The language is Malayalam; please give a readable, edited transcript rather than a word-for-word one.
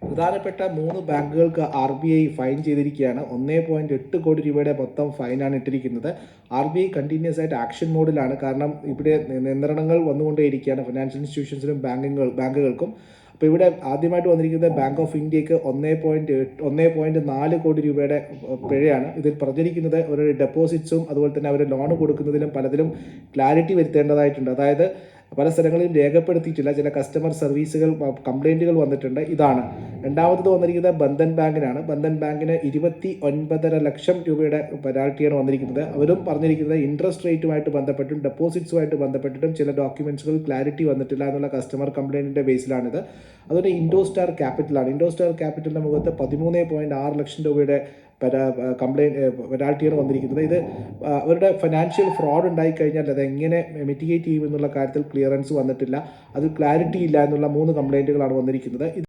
പ്രധാനപ്പെട്ട 3 ബാങ്കുകൾക്ക് RBI ഫൈൻ ചെയ്തിരിക്കുകയാണ്. 1.8 കോടി രൂപയുടെ മൊത്തം ഫൈനാണ് ഇട്ടിരിക്കുന്നത്. RBI കണ്ടിന്യൂസ് ആയിട്ട് ആക്ഷൻ മോഡിലാണ്. കാരണം ഇവിടെ നിയന്ത്രണങ്ങൾ വന്നുകൊണ്ടേയിരിക്കുകയാണ് ഫിനാൻഷ്യൽ ഇൻസ്റ്റിറ്റ്യൂഷൻസിനും ബാങ്കുകൾക്കും. അപ്പോൾ ഇവിടെ ആദ്യമായിട്ട് വന്നിരിക്കുന്നത് ബാങ്ക് ഓഫ് ഇന്ത്യക്ക് 1.4 കോടി രൂപയുടെ പിഴയാണ്. ഇതിൽ പറഞ്ഞിരിക്കുന്നത് ഒരു ഡെപ്പോസിറ്റ്സും അതുപോലെ തന്നെ അവർ ലോൺ കൊടുക്കുന്നതിലും പലതിലും ക്ലാരിറ്റി വരുത്തേണ്ടതായിട്ടുണ്ട്. അതായത് പല സ്ഥലങ്ങളിലും രേഖപ്പെടുത്തിയിട്ടില്ല. ചില കസ്റ്റമർ സർവീസുകൾ കംപ്ലൈൻറ്റുകൾ വന്നിട്ടുണ്ട്. ഇതാണ്. രണ്ടാമത്തത് വന്നിരിക്കുന്നത് ബന്ധൻ ബാങ്കിനാണ്. ബന്ധൻ ബാങ്കിന് 29.5 ലക്ഷം രൂപയുടെ പെനാൽറ്റിയാണ് വന്നിരിക്കുന്നത്. അവരും പറഞ്ഞിരിക്കുന്നത് ഇൻട്രസ്റ്റ് റേറ്റുമായിട്ട് ബന്ധപ്പെട്ടും ഡെപ്പോസിറ്റ്സുമായിട്ട് ബന്ധപ്പെട്ടിട്ടും ചില ഡോക്യുമെൻറ്റ്സുകൾ ക്ലാരിറ്റി വന്നിട്ടില്ല എന്നുള്ള കസ്റ്റമർ കംപ്ലൈൻറ്റിൻ്റെ ബേസിലാണിത്. അതുകൊണ്ട് ഇൻഡോസ്റ്റാർ ക്യാപിറ്റലാണ്. ഇൻഡോസ്റ്റാർ ക്യാപിറ്റലിൻ്റെ മുഖത്ത് 13.6 ലക്ഷം രൂപയുടെ പെനാൽറ്റിയാണ് വന്നിരിക്കുന്നത്. ഇത് അവരുടെ ഫിനാൻഷ്യൽ ഫ്രോഡ് ഉണ്ടായിക്കഴിഞ്ഞാൽ അത് എങ്ങനെ മിറ്റിഗേറ്റ് ചെയ്യുമെന്നുള്ള കാര്യത്തിൽ ക്ലിയറൻസ് വന്നിട്ടില്ല. അത് ക്ലാരിറ്റി ഇല്ല എന്നുള്ള 3 കംപ്ലൈൻറ്റുകളാണ് വന്നിരിക്കുന്നത്.